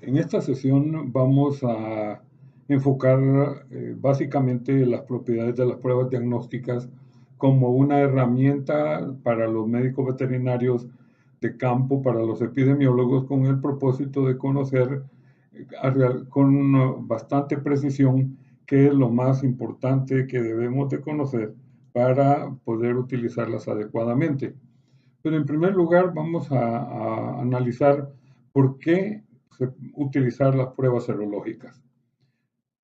En esta sesión vamos a enfocar básicamente las propiedades de las pruebas diagnósticas como una herramienta para los médicos veterinarios de campo, para los epidemiólogos, con el propósito de conocer con bastante precisión qué es lo más importante que debemos de conocer para poder utilizarlas adecuadamente. Pero en primer lugar vamos a analizar por qué utilizar las pruebas serológicas.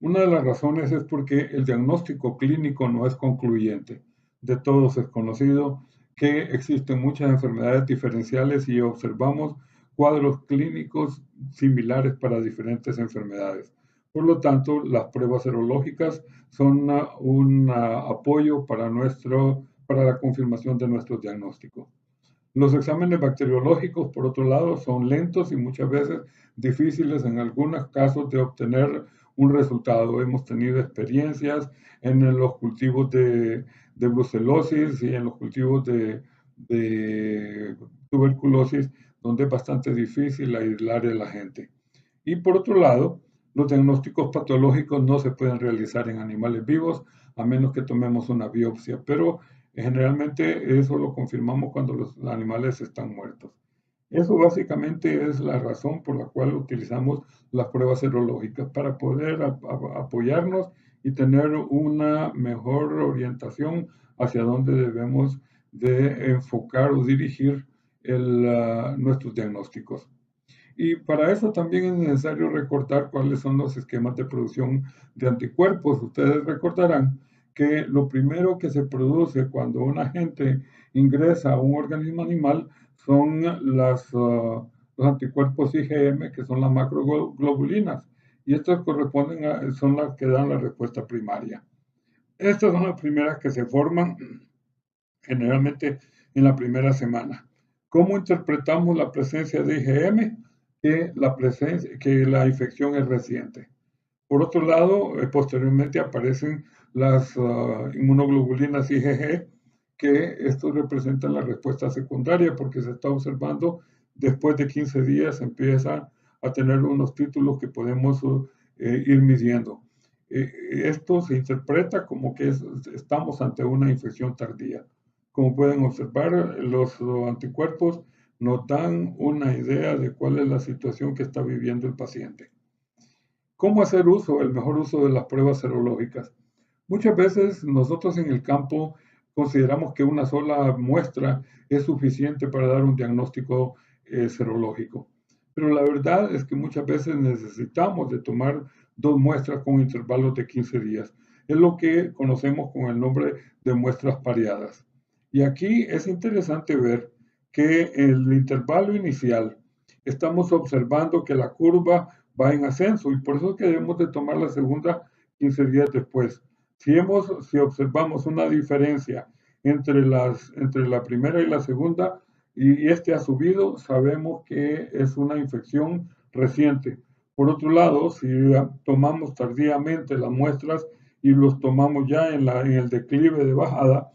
Una de las razones es porque el diagnóstico clínico no es concluyente. De todos es conocido que existen muchas enfermedades diferenciales y observamos cuadros clínicos similares para diferentes enfermedades. Por lo tanto, las pruebas serológicas son un apoyo para la confirmación de nuestros diagnósticos. Los exámenes bacteriológicos, por otro lado, son lentos y muchas veces difíciles en algunos casos de obtener un resultado. Hemos tenido experiencias en los cultivos de brucelosis y en los cultivos de tuberculosis, donde es bastante difícil aislar a la gente. Y por otro lado, los diagnósticos patológicos no se pueden realizar en animales vivos a menos que tomemos una biopsia, pero generalmente eso lo confirmamos cuando los animales están muertos. Eso básicamente es la razón por la cual utilizamos las pruebas serológicas, para poder apoyarnos y tener una mejor orientación hacia dónde debemos de enfocar o dirigir nuestros diagnósticos. Y para eso también es necesario recordar cuáles son los esquemas de producción de anticuerpos. Ustedes recordarán que lo primero que se produce cuando un agente ingresa a un organismo animal son los anticuerpos IgM, que son las macroglobulinas, y estos son las que dan la respuesta primaria. Estas son las primeras que se forman generalmente en la primera semana. ¿Cómo interpretamos la presencia de IgM? Que la infección es reciente. Por otro lado, posteriormente aparecen las inmunoglobulinas IgG, que esto representa la respuesta secundaria porque se está observando después de 15 días empieza a tener unos títulos que podemos ir midiendo. Esto se interpreta como que estamos ante una infección tardía. Como pueden observar, los anticuerpos nos dan una idea de cuál es la situación que está viviendo el paciente. ¿Cómo hacer el mejor uso de las pruebas serológicas? Muchas veces nosotros en el campo consideramos que una sola muestra es suficiente para dar un diagnóstico serológico. Pero la verdad es que muchas veces necesitamos de tomar dos muestras con intervalos de 15 días. Es lo que conocemos con el nombre de muestras pareadas. Y aquí es interesante ver que el intervalo inicial estamos observando que la curva va en ascenso y por eso es que debemos de tomar la segunda 15 días después. Si observamos una diferencia entre la primera y la segunda y este ha subido, sabemos que es una infección reciente. Por otro lado, si tomamos tardíamente las muestras y los tomamos ya en el declive de bajada,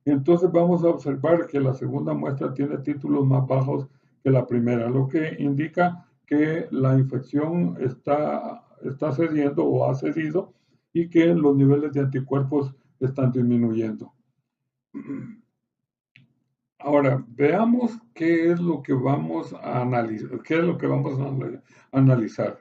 entonces vamos a observar que la segunda muestra tiene títulos más bajos que la primera, lo que indica que la infección está cediendo o ha cedido y que los niveles de anticuerpos están disminuyendo. Ahora, veamos qué es lo que vamos a analizar. ¿Qué es lo que vamos a analizar?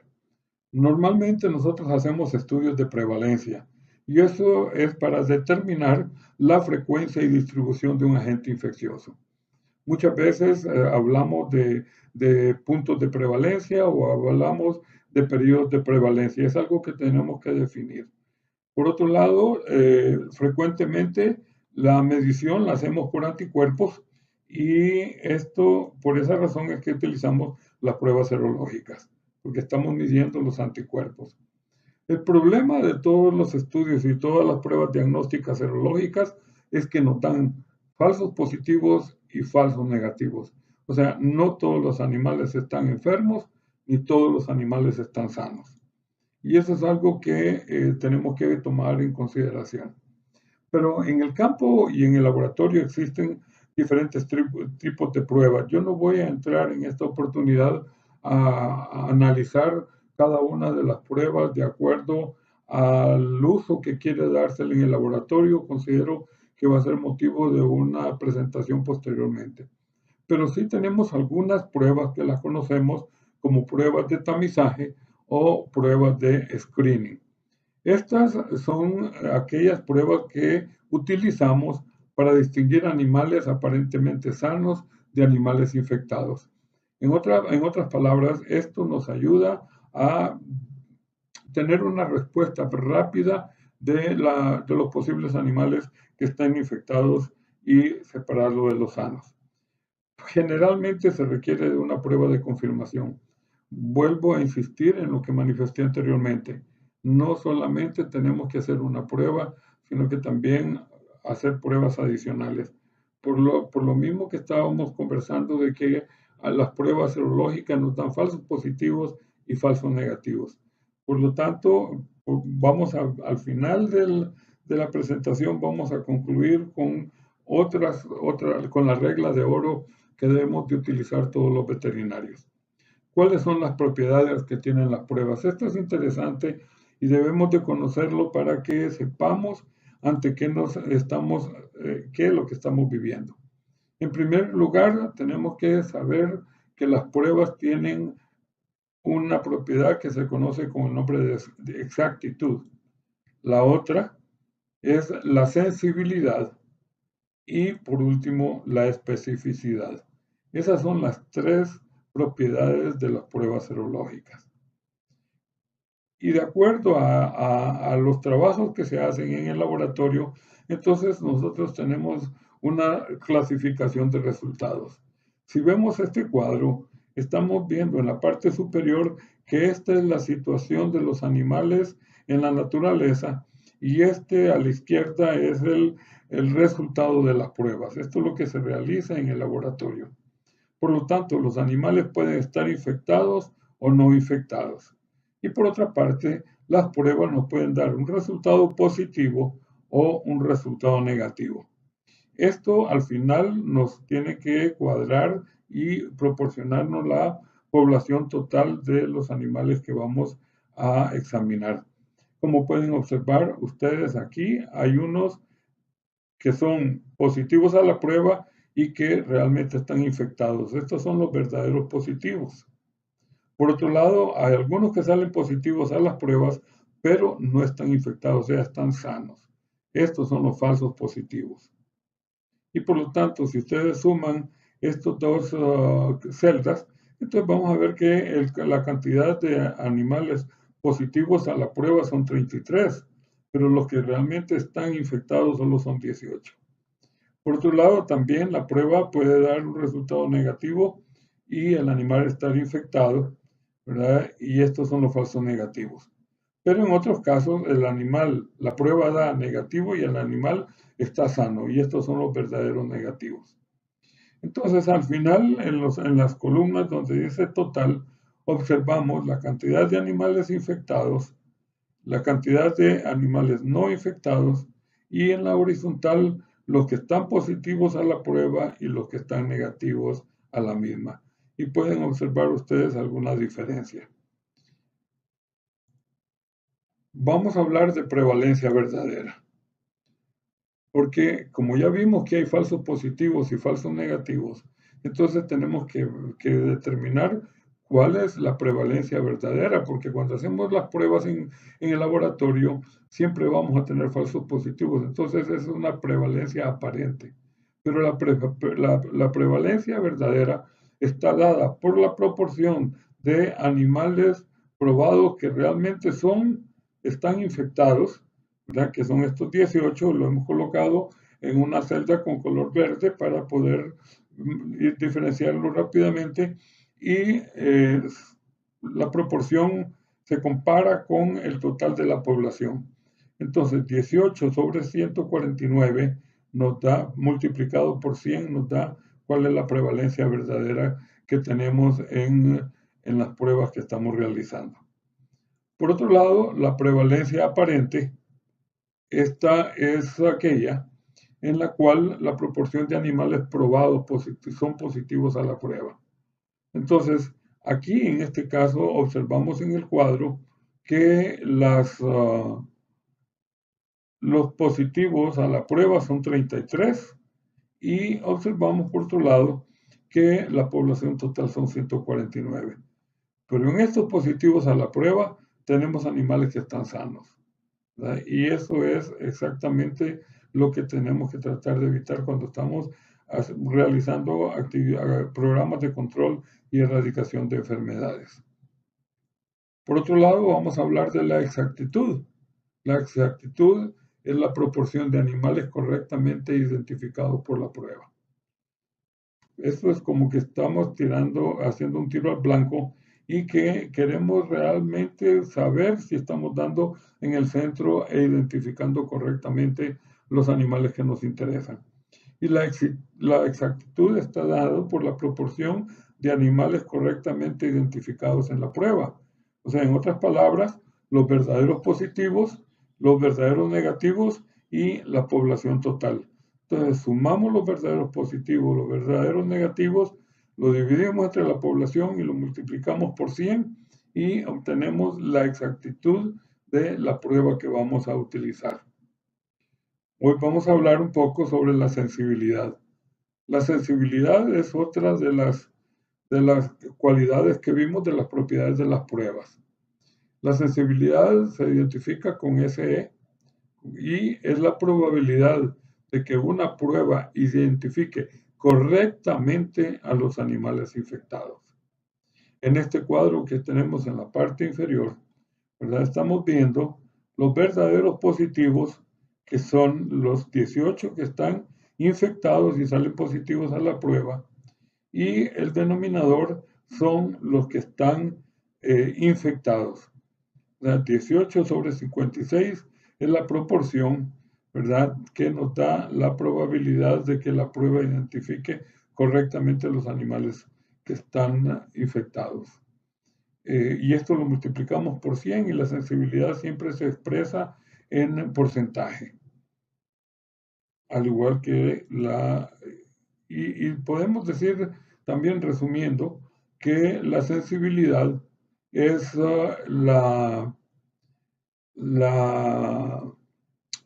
Normalmente nosotros hacemos estudios de prevalencia y eso es para determinar la frecuencia y distribución de un agente infeccioso. Muchas veces hablamos de puntos de prevalencia o hablamos de periodos de prevalencia. Es algo que tenemos que definir. Por otro lado, frecuentemente la medición la hacemos por anticuerpos y esto, por esa razón es que utilizamos las pruebas serológicas, porque estamos midiendo los anticuerpos. El problema de todos los estudios y todas las pruebas diagnósticas serológicas es que nos dan falsos positivos y falsos negativos. O sea, no todos los animales están enfermos ni todos los animales están sanos. Y eso es algo que tenemos que tomar en consideración. Pero en el campo y en el laboratorio existen diferentes tipos de pruebas. Yo no voy a entrar en esta oportunidad a analizar cada una de las pruebas de acuerdo al uso que quiere dársele en el laboratorio. Considero que va a ser motivo de una presentación posteriormente. Pero sí tenemos algunas pruebas que las conocemos como pruebas de tamizaje o pruebas de screening. Estas son aquellas pruebas que utilizamos para distinguir animales aparentemente sanos de animales infectados. En otras palabras, esto nos ayuda a tener una respuesta rápida de los posibles animales que están infectados y separarlo de los sanos. Generalmente se requiere de una prueba de confirmación. Vuelvo a insistir en lo que manifesté anteriormente. No solamente tenemos que hacer una prueba, sino que también hacer pruebas adicionales. Por lo mismo que estábamos conversando de que a las pruebas serológicas nos dan falsos positivos y falsos negativos. Por lo tanto, vamos al final de la presentación, vamos a concluir con con las reglas de oro que debemos de utilizar todos los veterinarios. ¿Cuáles son las propiedades que tienen las pruebas? Esto es interesante y debemos de conocerlo para que sepamos ante qué qué es lo que estamos viviendo. En primer lugar, tenemos que saber que las pruebas tienen una propiedad que se conoce con el nombre de exactitud. La otra es la sensibilidad y, por último, la especificidad. Esas son las tres propiedades de las pruebas serológicas. Y de acuerdo a los trabajos que se hacen en el laboratorio, entonces nosotros tenemos una clasificación de resultados. Si vemos este cuadro, estamos viendo en la parte superior que esta es la situación de los animales en la naturaleza y a la izquierda es el resultado de las pruebas. Esto es lo que se realiza en el laboratorio. Por lo tanto, los animales pueden estar infectados o no infectados. Y por otra parte, las pruebas nos pueden dar un resultado positivo o un resultado negativo. Esto al final nos tiene que cuadrar y proporcionarnos la población total de los animales que vamos a examinar. Como pueden observar ustedes aquí, hay unos que son positivos a la prueba y que realmente están infectados. Estos son los verdaderos positivos. Por otro lado, hay algunos que salen positivos a las pruebas, pero no están infectados, o sea, están sanos. Estos son los falsos positivos. Y por lo tanto, si ustedes suman estos dos celdas, entonces vamos a ver que la cantidad de animales positivos a la prueba son 33, pero los que realmente están infectados solo son 18. Por otro lado, también la prueba puede dar un resultado negativo y el animal estar infectado, ¿verdad? Y estos son los falsos negativos. Pero en otros casos, la prueba da negativo y el animal está sano, y estos son los verdaderos negativos. Entonces, al final, en las columnas donde dice total, observamos la cantidad de animales infectados, la cantidad de animales no infectados, y en la horizontal, los que están positivos a la prueba y los que están negativos a la misma. Y pueden observar ustedes alguna diferencia. Vamos a hablar de prevalencia verdadera. Porque como ya vimos que hay falsos positivos y falsos negativos, entonces tenemos que determinar cuál es la prevalencia verdadera, porque cuando hacemos las pruebas en el laboratorio, siempre vamos a tener falsos positivos. Entonces es una prevalencia aparente. Pero la prevalencia verdadera está dada por la proporción de animales probados que realmente están infectados, ¿verdad? Que son estos 18, lo hemos colocado en una celda con color verde para poder diferenciarlo rápidamente y la proporción se compara con el total de la población. Entonces, 18 sobre 149 nos da, multiplicado por 100, nos da cuál es la prevalencia verdadera que tenemos en las pruebas que estamos realizando. Por otro lado, la prevalencia aparente, esta es aquella en la cual la proporción de animales probados son positivos a la prueba. Entonces, Aquí, en este caso, observamos en el cuadro que los positivos a la prueba son 33 y observamos por otro lado que la población total son 149. Pero en estos positivos a la prueba tenemos animales que están sanos, ¿verdad? Y eso es exactamente lo que tenemos que tratar de evitar cuando estamos realizando programas de control y erradicación de enfermedades. Por otro lado, vamos a hablar de la exactitud. La exactitud es la proporción de animales correctamente identificados por la prueba. Esto es como que estamos haciendo un tiro al blanco y que queremos realmente saber si estamos dando en el centro e identificando correctamente los animales que nos interesan. Y la exactitud está dada por la proporción de animales correctamente identificados en la prueba. O sea, en otras palabras, los verdaderos positivos, los verdaderos negativos y la población total. Entonces, sumamos los verdaderos positivos, los verdaderos negativos, lo dividimos entre la población y lo multiplicamos por 100 y obtenemos la exactitud de la prueba que vamos a utilizar. Hoy vamos a hablar un poco sobre la sensibilidad. La sensibilidad es otra de las cualidades que vimos de las propiedades de las pruebas. La sensibilidad se identifica con SE y es la probabilidad de que una prueba identifique correctamente a los animales infectados. En este cuadro que tenemos en la parte inferior, ¿verdad? Estamos viendo los verdaderos positivos, que son los 18 que están infectados y salen positivos a la prueba, y el denominador son los que están infectados. 18 sobre 56 es la proporción, ¿verdad?, que nos da la probabilidad de que la prueba identifique correctamente los animales que están infectados. Y esto lo multiplicamos por 100 y la sensibilidad siempre se expresa en porcentaje. Al igual que y podemos decir también resumiendo que la sensibilidad es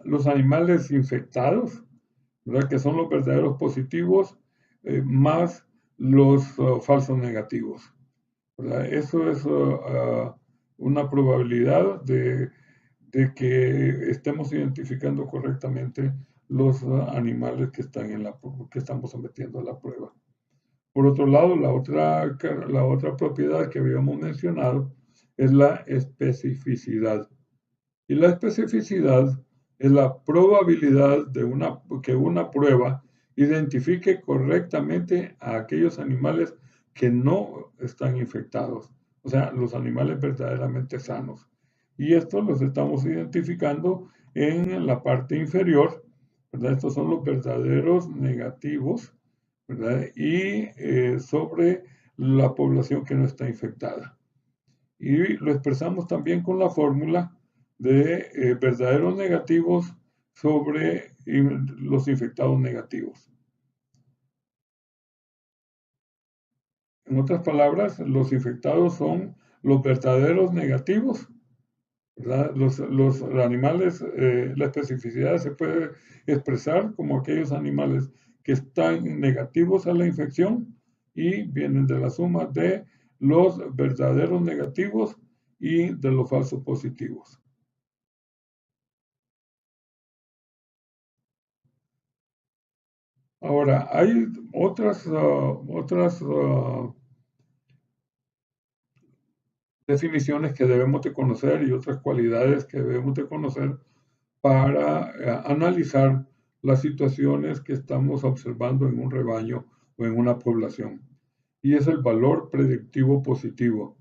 los animales infectados, ¿verdad?, que son los verdaderos positivos, más los falsos negativos, ¿verdad? Eso es una probabilidad de que estemos identificando correctamente los animales que que estamos sometiendo a la prueba. Por otro lado, la otra propiedad que habíamos mencionado es la especificidad. Y la especificidad es la probabilidad de que una prueba identifique correctamente a aquellos animales que no están infectados, o sea, los animales verdaderamente sanos. Y esto los estamos identificando en la parte inferior, ¿verdad? Estos son los verdaderos negativos, ¿verdad? Y sobre la población que no está infectada. Y lo expresamos también con la fórmula de verdaderos negativos sobre los infectados negativos. En otras palabras, los infectados son los verdaderos negativos, ¿verdad? Los animales, la especificidad se puede expresar como aquellos animales que están negativos a la infección y vienen de la suma de los verdaderos negativos y de los falsos positivos. Ahora, hay otras definiciones que debemos de conocer y otras cualidades que debemos de conocer para analizar las situaciones que estamos observando en un rebaño o en una población. Y es el valor predictivo positivo.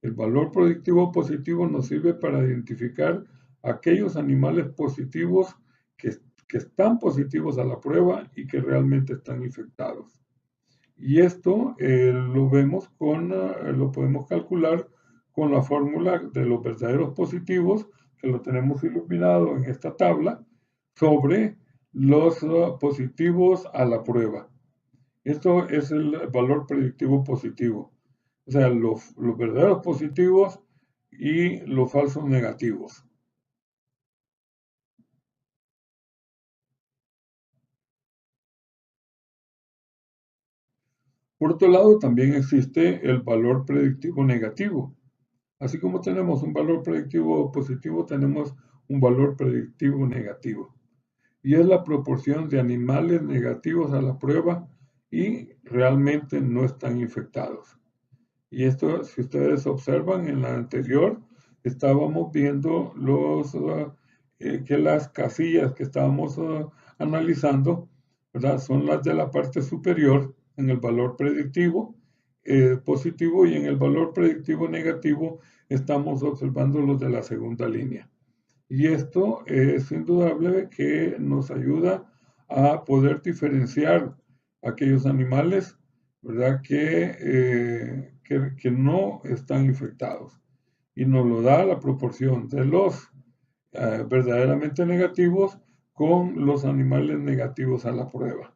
El valor predictivo positivo nos sirve para identificar aquellos animales positivos que están positivos a la prueba y que realmente están infectados. Y esto lo podemos calcular con la fórmula de los verdaderos positivos, que lo tenemos iluminado en esta tabla, sobre los positivos a la prueba. Esto es el valor predictivo positivo. o sea, los verdaderos positivos y los falsos negativos. Por otro lado, también existe el valor predictivo negativo. Así como tenemos un valor predictivo positivo, tenemos un valor predictivo negativo. Y es la proporción de animales negativos a la prueba y realmente no están infectados. Y esto, si ustedes observan en la anterior, estábamos viendo que las casillas que estábamos analizando, ¿verdad? Son las de la parte superior en el valor predictivo positivo, y en el valor predictivo negativo estamos observando los de la segunda línea. Y esto es indudable que nos ayuda a poder diferenciar aquellos animales, ¿verdad? Que no están infectados. Y nos lo da la proporción de los verdaderamente negativos con los animales negativos a la prueba.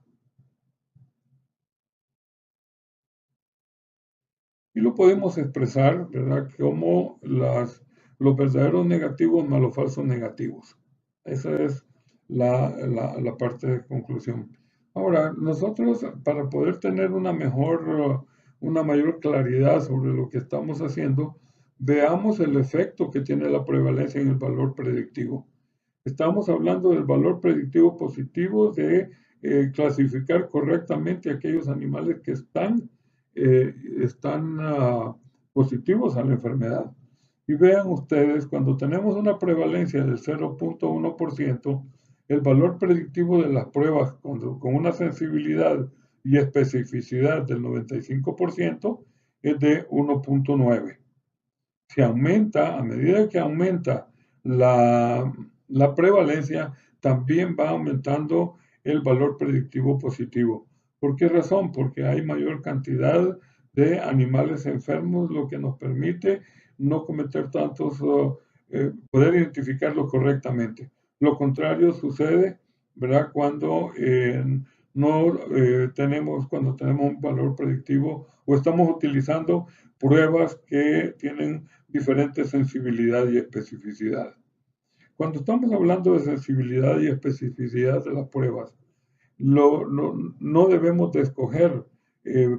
Y lo podemos expresar, ¿verdad? Como los verdaderos negativos más los falsos negativos. Esa es la parte de conclusión. Ahora, nosotros para poder tener una mayor claridad sobre lo que estamos haciendo, veamos el efecto que tiene la prevalencia en el valor predictivo. Estamos hablando del valor predictivo positivo de clasificar correctamente aquellos animales que están positivos a la enfermedad. Y vean ustedes, cuando tenemos una prevalencia del 0.1%, el valor predictivo de las pruebas con una sensibilidad y especificidad del 95% es de 1.9. Se aumenta, a medida que aumenta la prevalencia, también va aumentando el valor predictivo positivo. ¿Por qué razón? Porque hay mayor cantidad de animales enfermos, lo que nos permite no cometer poder identificarlos correctamente. Lo contrario sucede, ¿verdad? Cuando tenemos un valor predictivo o estamos utilizando pruebas que tienen diferente sensibilidad y especificidad. Cuando estamos hablando de sensibilidad y especificidad de las pruebas, no debemos de escoger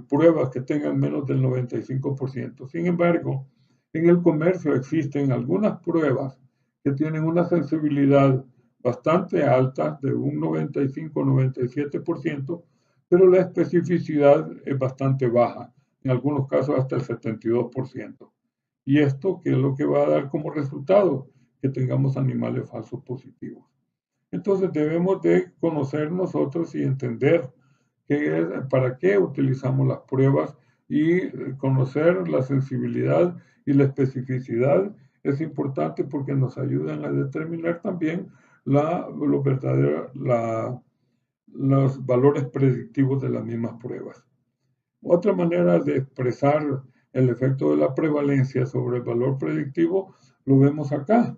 pruebas que tengan menos del 95%. Sin embargo, en el comercio existen algunas pruebas que tienen una sensibilidad bastante alta, de un 95-97%, pero la especificidad es bastante baja, en algunos casos hasta el 72%. Y esto, ¿qué es lo que va a dar como resultado? Que tengamos animales falsos positivos. Entonces debemos de conocer nosotros y entender para qué utilizamos las pruebas, y conocer la sensibilidad y la especificidad es importante porque nos ayudan a determinar también los valores predictivos de las mismas pruebas. Otra manera de expresar el efecto de la prevalencia sobre el valor predictivo lo vemos acá,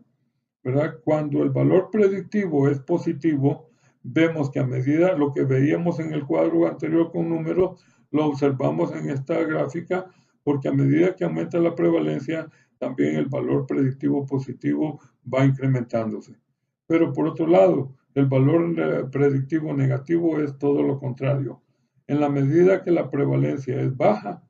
¿verdad? Cuando el valor predictivo es positivo, vemos que a medida lo que veíamos en el cuadro anterior con números, lo observamos en esta gráfica, porque a medida que aumenta la prevalencia, también el valor predictivo positivo va incrementándose. Pero por otro lado, el valor predictivo negativo es todo lo contrario. En la medida que la prevalencia es baja,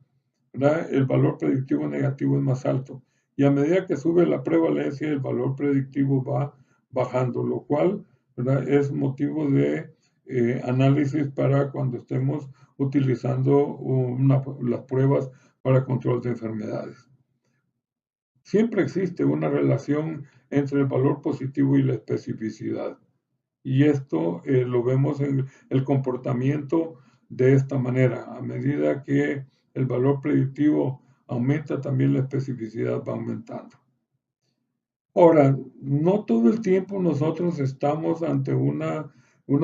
¿verdad? El valor predictivo negativo es más alto. Y a medida que sube la prevalencia, el valor predictivo va bajando, lo cual, ¿verdad? Es motivo de análisis para cuando estemos utilizando las pruebas para control de enfermedades. Siempre existe una relación entre el valor positivo y la especificidad. Y esto lo vemos en el comportamiento de esta manera. A medida que el valor predictivo aumenta, también la especificidad va aumentando. Ahora, no todo el tiempo nosotros estamos ante una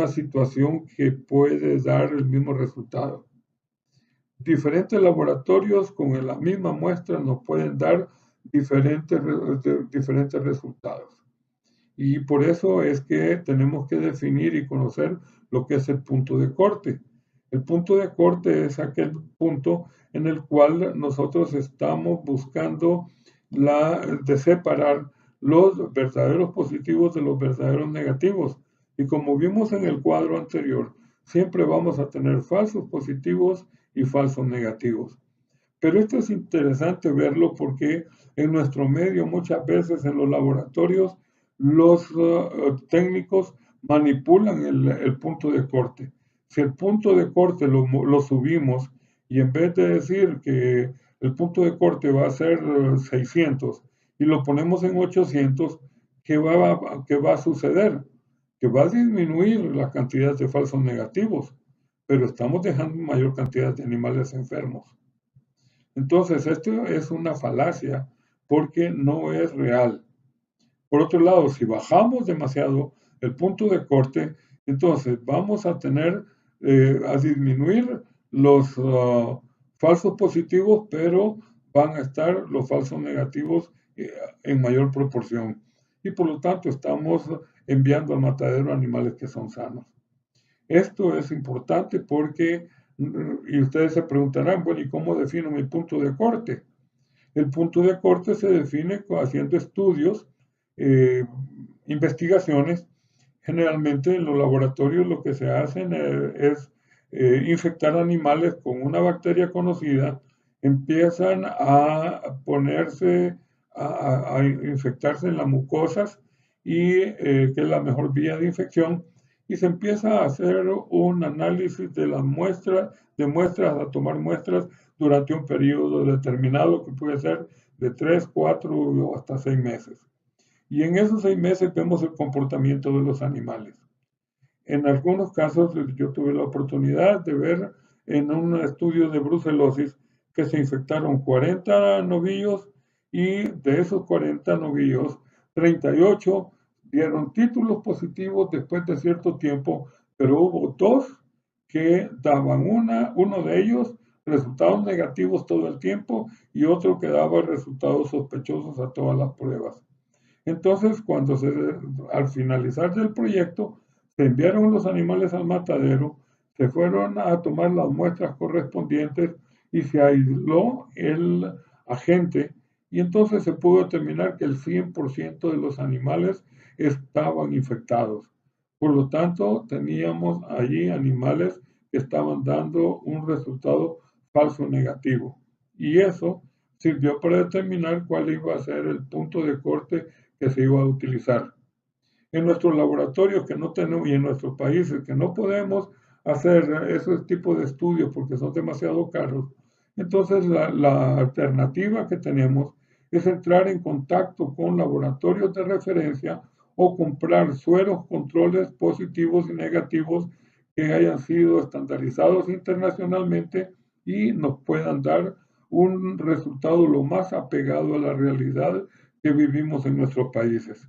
situación que puede dar el mismo resultado. Diferentes laboratorios con la misma muestra nos pueden dar diferentes resultados. Y por eso es que tenemos que definir y conocer lo que es el punto de corte. El punto de corte es aquel punto en el cual nosotros estamos buscando de separar los verdaderos positivos de los verdaderos negativos. Y como vimos en el cuadro anterior, siempre vamos a tener falsos positivos y falsos negativos. Pero esto es interesante verlo porque en nuestro medio muchas veces en los laboratorios los técnicos manipulan el punto de corte. Si el punto de corte lo subimos y en vez de decir que el punto de corte va a ser 600 y lo ponemos en 800, qué va a suceder? Que va a disminuir la cantidad de falsos negativos, pero estamos dejando mayor cantidad de animales enfermos. Entonces, esto es una falacia porque no es real. Por otro lado, si bajamos demasiado el punto de corte, entonces vamos a a disminuir los falsos positivos, pero van a estar los falsos negativos en mayor proporción. Y por lo tanto, estamos enviando al matadero animales que son sanos. Esto es importante porque, y ustedes se preguntarán, bueno, ¿y cómo defino mi punto de corte? El punto de corte se define haciendo estudios, eh, investigaciones. Generalmente en los laboratorios lo que se hacen es infectar animales con una bacteria conocida, empiezan a ponerse, a infectarse en las mucosas y que es la mejor vía de infección, y se empieza a hacer un análisis de las muestras, a tomar muestras durante un periodo determinado que puede ser de 3, 4 o hasta 6 meses. Y en esos 6 meses vemos el comportamiento de los animales. En algunos casos yo tuve la oportunidad de ver en un estudio de brucelosis que se infectaron 40 novillos y de esos 40 novillos, 38 dieron títulos positivos después de cierto tiempo, pero hubo 2 que daban uno de ellos resultados negativos todo el tiempo y otro que daba resultados sospechosos a todas las pruebas. Entonces, al finalizar del proyecto, se enviaron los animales al matadero, se fueron a tomar las muestras correspondientes y se aisló el agente y entonces se pudo determinar que el 100% de los animales estaban infectados. Por lo tanto, teníamos allí animales que estaban dando un resultado falso negativo. Y eso sirvió para determinar cuál iba a ser el punto de corte que se iba a utilizar. En nuestros laboratorios que no tenemos y en nuestros países que no podemos hacer esos tipos de estudios porque son demasiado caros, entonces la alternativa que tenemos es entrar en contacto con laboratorios de referencia o comprar sueros, controles positivos y negativos que hayan sido estandarizados internacionalmente y nos puedan dar un resultado lo más apegado a la realidad que vivimos en nuestros países.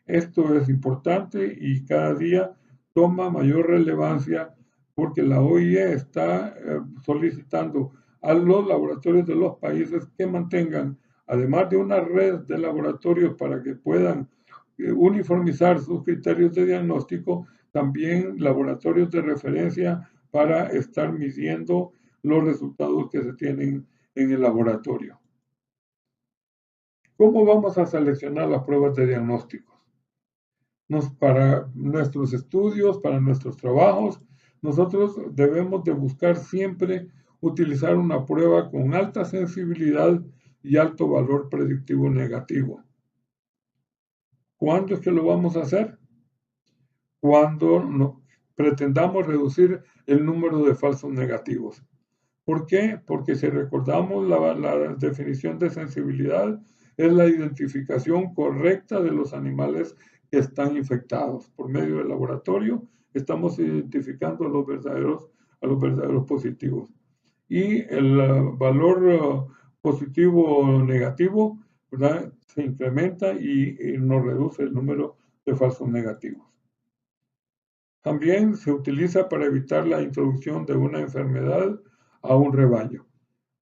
Esto es importante y cada día toma mayor relevancia porque la OIE está solicitando a los laboratorios de los países que mantengan, además de una red de laboratorios para que puedan uniformizar sus criterios de diagnóstico, también laboratorios de referencia para estar midiendo los resultados que se tienen en el laboratorio. ¿Cómo vamos a seleccionar las pruebas de diagnóstico? Para nuestros estudios, para nuestros trabajos, nosotros debemos de buscar siempre utilizar una prueba con alta sensibilidad y alto valor predictivo negativo. ¿Cuándo es que lo vamos a hacer? Cuando pretendamos reducir el número de falsos negativos. ¿Por qué? Porque si recordamos la definición de sensibilidad, es la identificación correcta de los animales que están infectados. Por medio del laboratorio estamos identificando a los verdaderos positivos. Y el valor positivo o negativo, ¿verdad?, se incrementa y nos reduce el número de falsos negativos. También se utiliza para evitar la introducción de una enfermedad a un rebaño.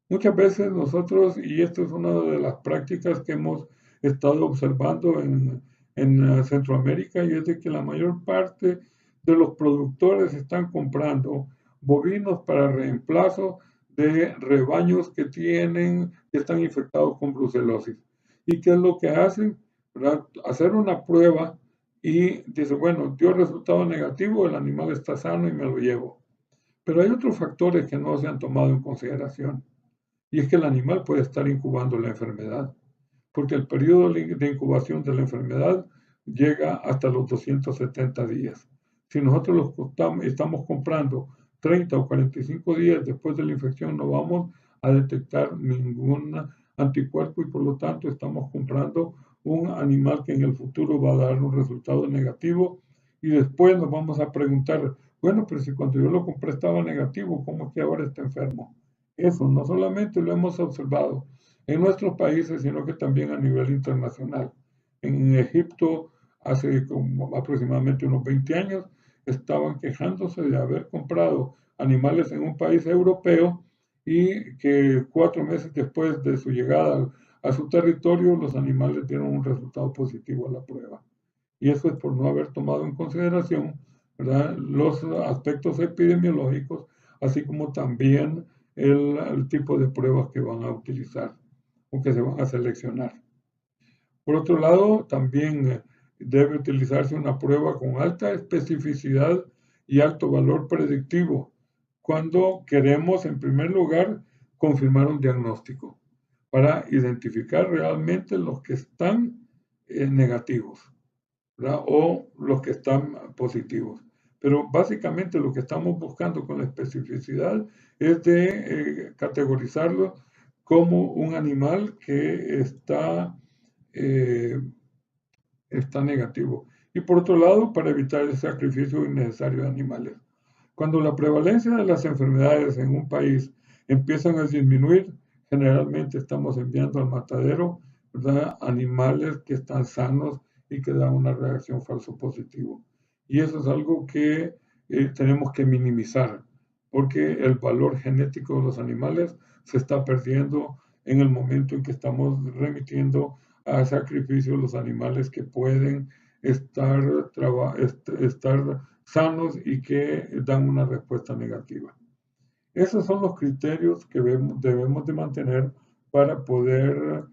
Muchas veces nosotros, y esto es una de las prácticas que hemos estado observando en Centroamérica, y es de que la mayor parte de los productores están comprando bovinos para reemplazo de rebaños que están infectados con brucelosis. ¿Y qué es lo que hacen? ¿Verdad? Hacer una prueba y dice, bueno, dio resultado negativo, el animal está sano y me lo llevo. Pero hay otros factores que no se han tomado en consideración. Y es que el animal puede estar incubando la enfermedad, porque el periodo de incubación de la enfermedad llega hasta los 270 días. Si nosotros estamos comprando 30 o 45 días después de la infección, no vamos a detectar ningún anticuerpo y por lo tanto estamos comprando un animal que en el futuro va a dar un resultado negativo y después nos vamos a preguntar, bueno, pero si cuando yo lo compré estaba negativo, ¿cómo es que ahora está enfermo? Eso no solamente lo hemos observado en nuestros países, sino que también a nivel internacional. En Egipto, hace como aproximadamente unos 20 años, estaban quejándose de haber comprado animales en un país europeo y que 4 meses después de su llegada a su territorio, los animales dieron un resultado positivo a la prueba. Y eso es por no haber tomado en consideración, ¿verdad?, los aspectos epidemiológicos, así como también el tipo de pruebas que van a utilizar o que se van a seleccionar. Por otro lado, también debe utilizarse una prueba con alta especificidad y alto valor predictivo cuando queremos, en primer lugar, confirmar un diagnóstico para identificar realmente los que están negativos, ¿verdad?, o los que están positivos. Pero básicamente lo que estamos buscando con la especificidad es de categorizarlo como un animal que está negativo. Y por otro lado, para evitar el sacrificio innecesario de animales. Cuando la prevalencia de las enfermedades en un país empiezan a disminuir, generalmente estamos enviando al matadero, ¿verdad?, animales que están sanos y que dan una reacción falso positivo. Y eso es algo que tenemos que minimizar, porque el valor genético de los animales se está perdiendo en el momento en que estamos remitiendo a sacrificio los animales que pueden estar sanos y que dan una respuesta negativa. Esos son los criterios que debemos de mantener para poder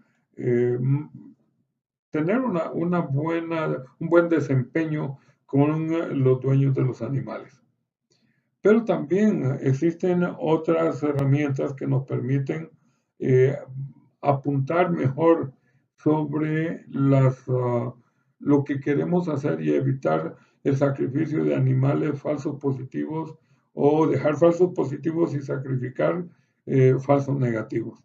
tener un buen desempeño con los dueños de los animales. Pero también existen otras herramientas que nos permiten apuntar mejor sobre lo que queremos hacer y evitar el sacrificio de animales falsos positivos o dejar falsos positivos y sacrificar falsos negativos.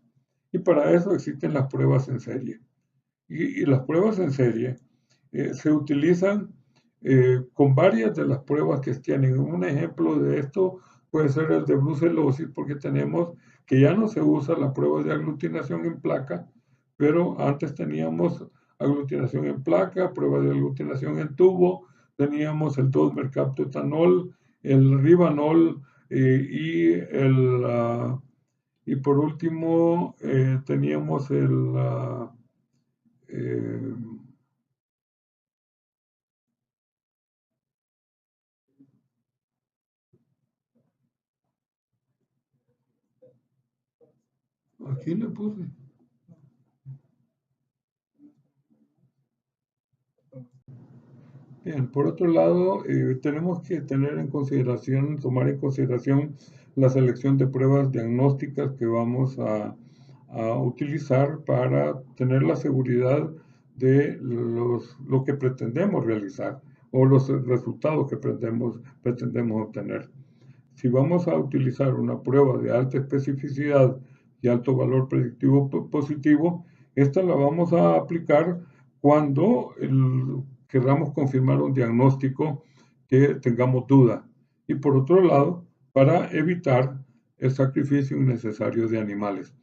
Y para eso existen las pruebas en serie. Y las pruebas en serie se utilizan con varias de las pruebas que tienen. Un ejemplo de esto puede ser el de brucelosis, porque tenemos que ya no se usa la prueba de aglutinación en placa, pero antes teníamos aglutinación en placa, prueba de aglutinación en tubo, teníamos el 2-mercaptoetanol, el ribanol y por último teníamos eh, aquí le puse. Bien, por otro lado, tenemos que tomar en consideración la selección de pruebas diagnósticas que vamos a utilizar para tener la seguridad de lo que pretendemos realizar o los resultados que pretendemos obtener. Si vamos a utilizar una prueba de alta especificidad y alto valor predictivo positivo, esta la vamos a aplicar cuando queramos confirmar un diagnóstico que tengamos duda. Y por otro lado, para evitar el sacrificio innecesario de animales.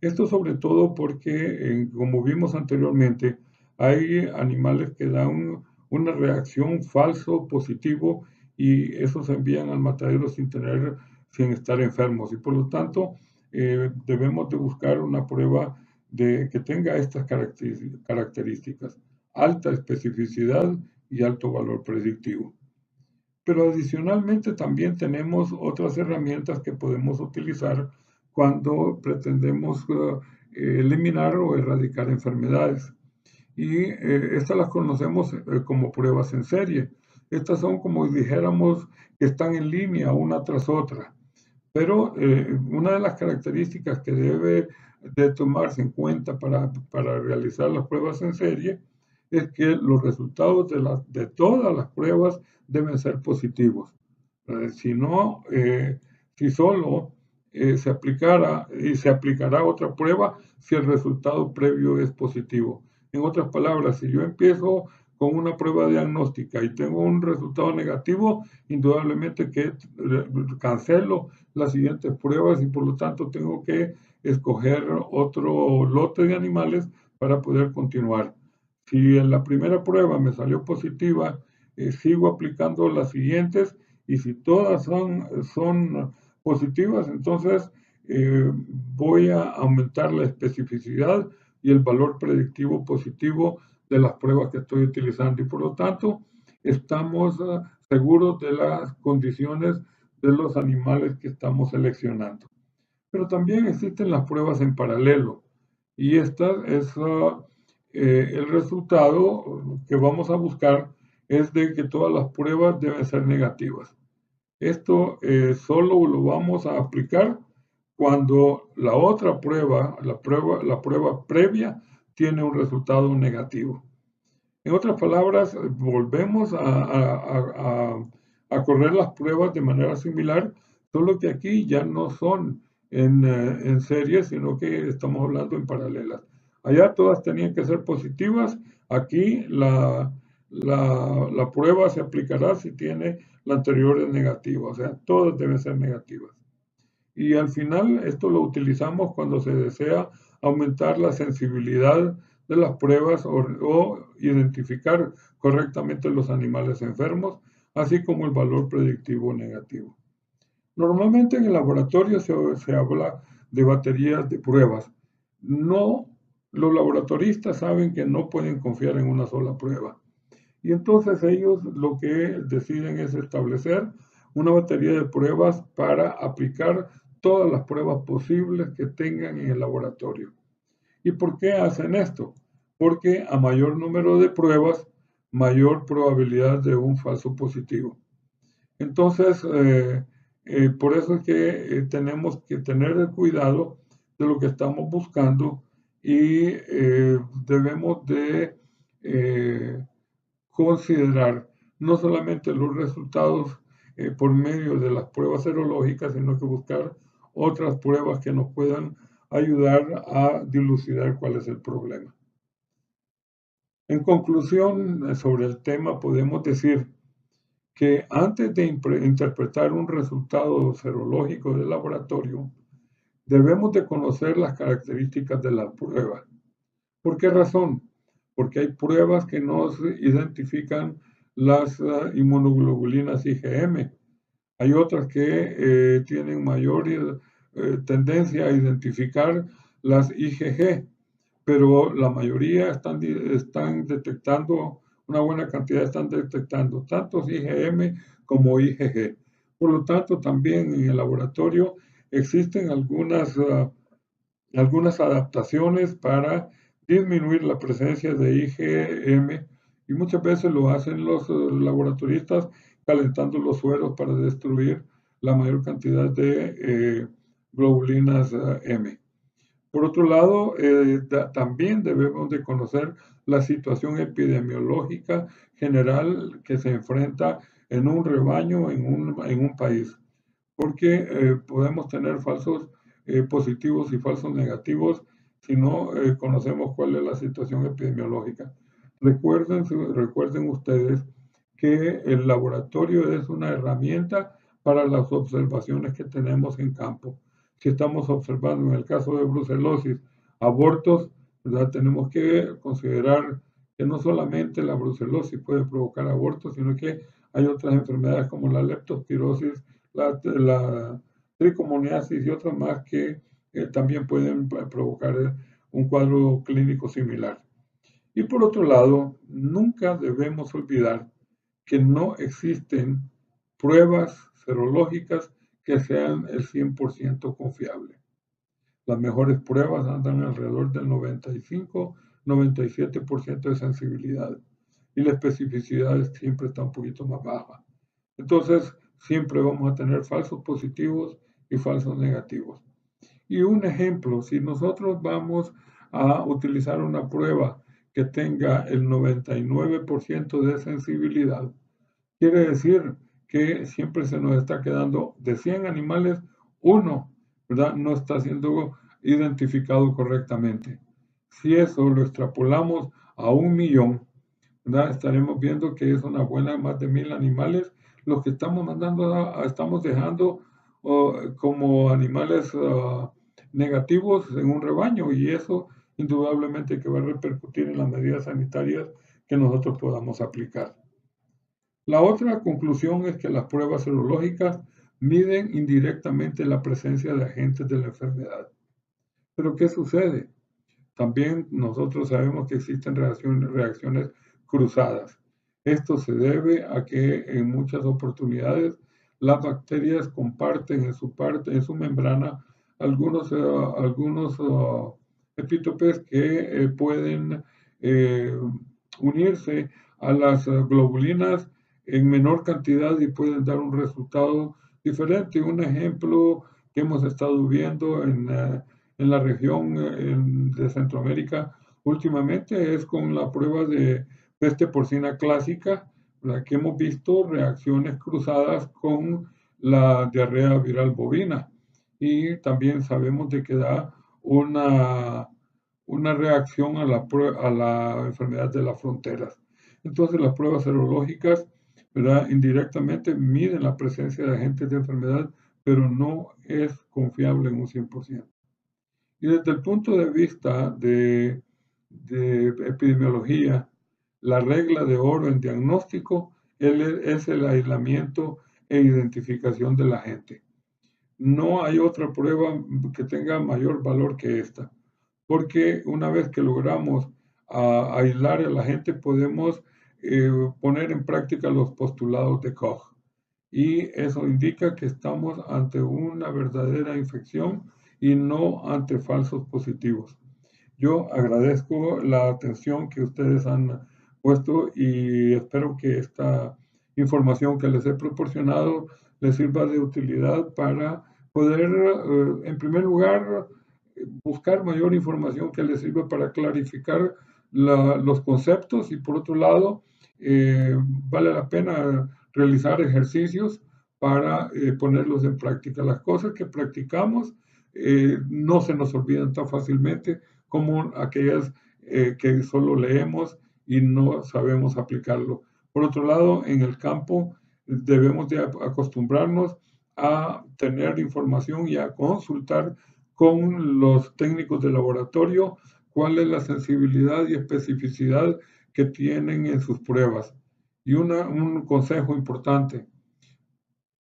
Esto sobre todo porque, como vimos anteriormente, hay animales que dan una reacción falso positivo y esos se envían al matadero sin estar enfermos. Y por lo tanto, debemos de buscar una prueba que tenga estas características: alta especificidad y alto valor predictivo. Pero adicionalmente también tenemos otras herramientas que podemos utilizar cuando pretendemos eliminar o erradicar enfermedades. Y estas las conocemos como pruebas en serie. Estas son como dijéramos que están en línea una tras otra. Pero una de las características que debe de tomarse en cuenta para realizar las pruebas en serie es que los resultados de todas las pruebas deben ser positivos. Si no, si solo se aplicara y se aplicará otra prueba si el resultado previo es positivo. En otras palabras, si yo empiezo con una prueba diagnóstica y tengo un resultado negativo, indudablemente que cancelo las siguientes pruebas y por lo tanto tengo que escoger otro lote de animales para poder continuar. Si en la primera prueba me salió positiva, sigo aplicando las siguientes y si todas son positivas, entonces voy a aumentar la especificidad y el valor predictivo positivo de las pruebas que estoy utilizando y por lo tanto estamos seguros de las condiciones de los animales que estamos seleccionando. Pero también existen las pruebas en paralelo y esta es el resultado que vamos a buscar es de que todas las pruebas deben ser negativas. Esto solo lo vamos a aplicar cuando la otra prueba, la prueba previa, tiene un resultado negativo. En otras palabras, volvemos a correr las pruebas de manera similar, solo que aquí ya no son en serie, sino que estamos hablando en paralelas. Allá todas tenían que ser positivas, aquí la prueba se aplicará si tiene la anterior es negativa, o sea, todas deben ser negativas. Y al final esto lo utilizamos cuando se desea aumentar la sensibilidad de las pruebas o identificar correctamente los animales enfermos, así como el valor predictivo negativo. Normalmente en el laboratorio se habla de baterías de pruebas. No, los laboratoristas saben que no pueden confiar en una sola prueba. Y entonces ellos lo que deciden es establecer una batería de pruebas para aplicar todas las pruebas posibles que tengan en el laboratorio. ¿Y por qué hacen esto? Porque a mayor número de pruebas, mayor probabilidad de un falso positivo. Entonces, por eso es que tenemos que tener el cuidado de lo que estamos buscando y debemos de considerar no solamente los resultados por medio de las pruebas serológicas, sino que buscar otras pruebas que nos puedan ayudar a dilucidar cuál es el problema. En conclusión, sobre el tema podemos decir que antes de interpretar un resultado serológico del laboratorio, debemos de conocer las características de la prueba. ¿Por qué razón? Porque hay pruebas que nos identifican las inmunoglobulinas IgM. Hay otras que tienen mayor tendencia a identificar las IgG, pero la mayoría están detectando, una buena cantidad están detectando tantos IgM como IgG. Por lo tanto, también en el laboratorio existen algunas adaptaciones para disminuir la presencia de IgM y muchas veces lo hacen los laboratoristas calentando los sueros para destruir la mayor cantidad de globulinas M. Por otro lado, también debemos de conocer la situación epidemiológica general que se enfrenta en un rebaño, en un país, porque podemos tener falsos positivos y falsos negativos si no conocemos cuál es la situación epidemiológica. Recuerden ustedes que el laboratorio es una herramienta para las observaciones que tenemos en campo. Si estamos observando en el caso de brucelosis abortos, ¿verdad? Tenemos que considerar que no solamente la brucelosis puede provocar abortos, sino que hay otras enfermedades como la leptospirosis, la tricomoniasis y otras más que también pueden provocar un cuadro clínico similar. Y por otro lado, nunca debemos olvidar que no existen pruebas serológicas que sean el 100% confiables. Las mejores pruebas andan alrededor del 95-97% de sensibilidad y la especificidad siempre está un poquito más baja. Entonces, siempre vamos a tener falsos positivos y falsos negativos. Y un ejemplo, si nosotros vamos a utilizar una prueba que tenga el 99% de sensibilidad, quiere decir que siempre se nos está quedando de 100 animales, uno, ¿verdad? No está siendo identificado correctamente. Si eso lo extrapolamos a 1 millón, ¿verdad? Estaremos viendo que es una buena, más de 1000 animales, los que estamos mandando, estamos dejando como animales negativos en un rebaño, y eso indudablemente que va a repercutir en las medidas sanitarias que nosotros podamos aplicar. La otra conclusión es que las pruebas serológicas miden indirectamente la presencia de agentes de la enfermedad. Pero ¿qué sucede? También nosotros sabemos que existen reacciones cruzadas. Esto se debe a que en muchas oportunidades las bacterias comparten en su membrana algunos epítopes que pueden unirse a las globulinas en menor cantidad y pueden dar un resultado diferente. Un ejemplo que hemos estado viendo en la región de Centroamérica últimamente es con la prueba de peste porcina clásica, la que hemos visto reacciones cruzadas con la diarrea viral bovina, y también sabemos de que da una reacción a la enfermedad de las fronteras. Entonces las pruebas serológicas, ¿verdad?, indirectamente miden la presencia de agentes de enfermedad, pero no es confiable en un 100%. Y desde el punto de vista de epidemiología, la regla de oro en diagnóstico es el aislamiento e identificación de la gente. No hay otra prueba que tenga mayor valor que esta, porque una vez que logramos aislar a la gente, podemos poner en práctica los postulados de Koch. Y eso indica que estamos ante una verdadera infección y no ante falsos positivos. Yo agradezco la atención que ustedes han puesto y espero que esta información que les he proporcionado les sirva de utilidad para poder, en primer lugar, buscar mayor información que les sirva para clarificar los conceptos, y por otro lado, vale la pena realizar ejercicios para ponerlos en práctica. Las cosas que practicamos no se nos olvidan tan fácilmente como aquellas que solo leemos y no sabemos aplicarlo. Por otro lado, en el campo debemos de acostumbrarnos a tener información y a consultar con los técnicos de laboratorio cuál es la sensibilidad y especificidad que tienen en sus pruebas. Y un consejo importante: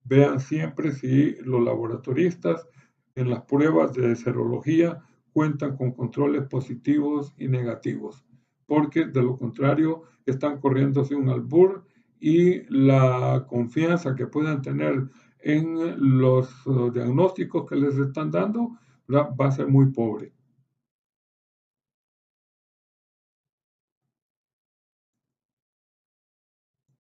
vean siempre si los laboratoristas en las pruebas de serología cuentan con controles positivos y negativos, porque de lo contrario están corriéndose un albur y la confianza que puedan tener en los diagnósticos que les están dando va a ser muy pobre.